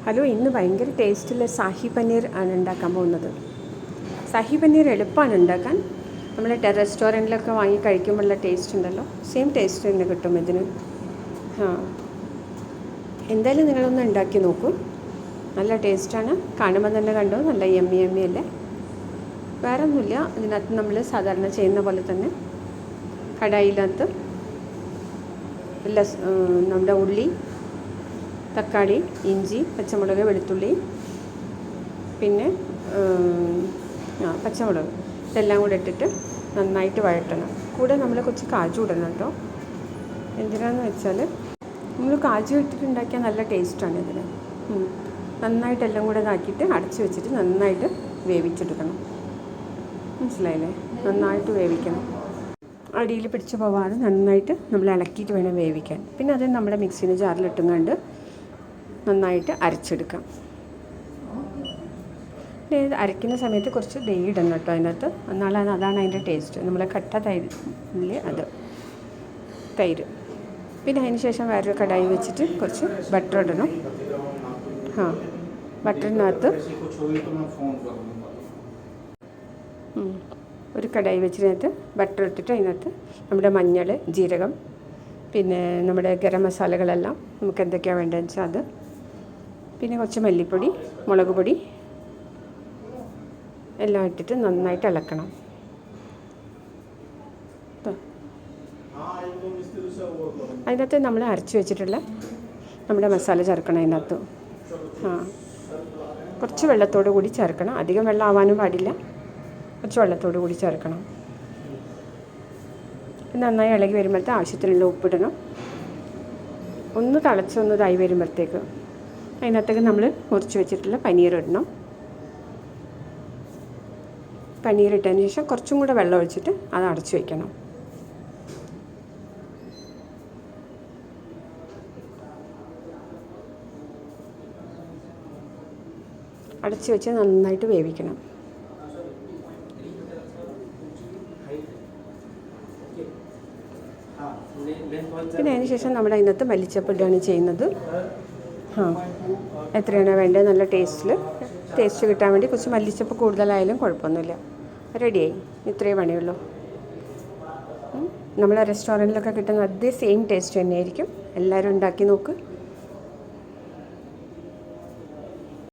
Hello, ഇന്ന് ഭയങ്കര ടേസ്റ്റുള്ള സാഹി പനീർ ആണ് ഉണ്ടാക്കാൻ പോകുന്നത്. സാഹി പനീർ എളുപ്പമാണ് ഉണ്ടാക്കാൻ. നമ്മൾ റെസ്റ്റോറൻറ്റിലൊക്കെ വാങ്ങി കഴിക്കുമ്പോഴുള്ള ടേസ്റ്റ് ഉണ്ടല്ലോ, സെയിം ടേസ്റ്റ് തന്നെ കിട്ടും ഇതിന്. എന്തായാലും നിങ്ങളൊന്ന് ഉണ്ടാക്കി നോക്കൂ, നല്ല ടേസ്റ്റാണ്. കാണുമ്പോൾ തന്നെ കണ്ടോ, നല്ല യമ്മി യമ്മി അല്ലേ. വേറെ ഒന്നുമില്ല, ഇതിനകത്ത് നമ്മൾ സാധാരണ ചെയ്യുന്ന പോലെ തന്നെ കടായിനകത്ത് നമ്മുടെ ഉള്ളി, തക്കാളി, ഇഞ്ചി, പച്ചമുളക്, വെളുത്തുള്ളി, പിന്നെ പച്ചമുളക് ഇതെല്ലാം കൂടെ ഇട്ടിട്ട് നന്നായിട്ട് വഴറ്റണം. കൂടെ നമ്മൾ കുറച്ച് കാജു ഇടണം കേട്ടോ. എന്തിനാന്ന് വെച്ചാൽ നമ്മൾ കാജു ഇട്ടിട്ടുണ്ടാക്കിയാൽ നല്ല ടേസ്റ്റാണ് ഇതിന്. നന്നായിട്ടെല്ലാം കൂടെ ഇതാക്കിയിട്ട് അടച്ച് വെച്ചിട്ട് നന്നായിട്ട് വേവിച്ചെടുക്കണം. മനസ്സിലായില്ലേ? നന്നായിട്ട് വേവിക്കണം. അടിയിൽ പിടിച്ച് പോവാതെ നന്നായിട്ട് നമ്മൾ ഇളക്കിയിട്ട് വേണം വേവിക്കാൻ. പിന്നെ അത് നമ്മുടെ മിക്സിൻ്റെ ജാറിലിട്ടുകൊണ്ട് നന്നായിട്ട് അരച്ചെടുക്കാം. അരയ്ക്കുന്ന സമയത്ത് കുറച്ച് നെയ്യ് ഇടണം കേട്ടോ അതിനകത്ത്. എന്നാലാണ് അതാണ് അതിൻ്റെ ടേസ്റ്റ്. നമ്മളെ കട്ട തൈര് ഇല്ലേ, അത് തൈര്. പിന്നെ അതിന് ശേഷം വേറൊരു കടായി വെച്ചിട്ട് കുറച്ച് ബട്ടർ ഇടണം. ബട്ടറിനകത്ത് ഒരു കടായി വെച്ചിട്ട് ബട്ടർ ഇട്ടിട്ട് അതിനകത്ത് നമ്മുടെ മഞ്ഞൾ, ജീരകം, പിന്നെ നമ്മുടെ ഗരം മസാലകളെല്ലാം നമുക്ക് എന്തൊക്കെയാണ് വേണ്ടതെന്ന് വെച്ചാൽ അത്, പിന്നെ കുറച്ച് മല്ലിപ്പൊടി, മുളക് പൊടി എല്ലാം ഇട്ടിട്ട് നന്നായിട്ട് ഇളക്കണം. അതിനകത്ത് നമ്മൾ അരച്ച് വെച്ചിട്ടുള്ള നമ്മുടെ മസാല ചേർക്കണം അതിനകത്ത്. കുറച്ച് വെള്ളത്തോടു കൂടി ചേർക്കണം. അധികം വെള്ളം ആവാനും പാടില്ല, കുറച്ച് വെള്ളത്തോടു കൂടി ചേർക്കണം. നന്നായി ഇളകി വരുമ്പോഴത്തെ ആവശ്യത്തിനുള്ള ഉപ്പിടണം. ഒന്ന് തിളച്ചൊന്നതായി വരുമ്പോഴത്തേക്ക് അതിനകത്തേക്ക് നമ്മൾ മുറിച്ച് വെച്ചിട്ടുള്ള പനീർ ഇടണം. പനീർ ഇട്ടതിന് ശേഷം കുറച്ചും കൂടെ വെള്ളം ഒഴിച്ചിട്ട് അത് അടച്ചു വയ്ക്കണം. അടച്ചു വെച്ച് നന്നായിട്ട് വേവിക്കണം. പിന്നെ അതിന് ശേഷം നമ്മൾ അതിനകത്ത് മല്ലിച്ചപ്പ് ഇടുകയാണ് ചെയ്യുന്നത്. എത്രയാണോ വേണ്ടത്, നല്ല ടേസ്റ്റ് കിട്ടാൻ വേണ്ടി കുറച്ച് മല്ലിച്ചപ്പ് കൂടുതലായാലും കുഴപ്പമൊന്നുമില്ല. റെഡിയായി. ഇത്രയേ പണിയുള്ളൂ. നമ്മളെ റെസ്റ്റോറൻറ്റിലൊക്കെ കിട്ടുന്ന അതേ സെയിം ടേസ്റ്റ് തന്നെയായിരിക്കും. എല്ലാവരും ഉണ്ടാക്കി നോക്ക്.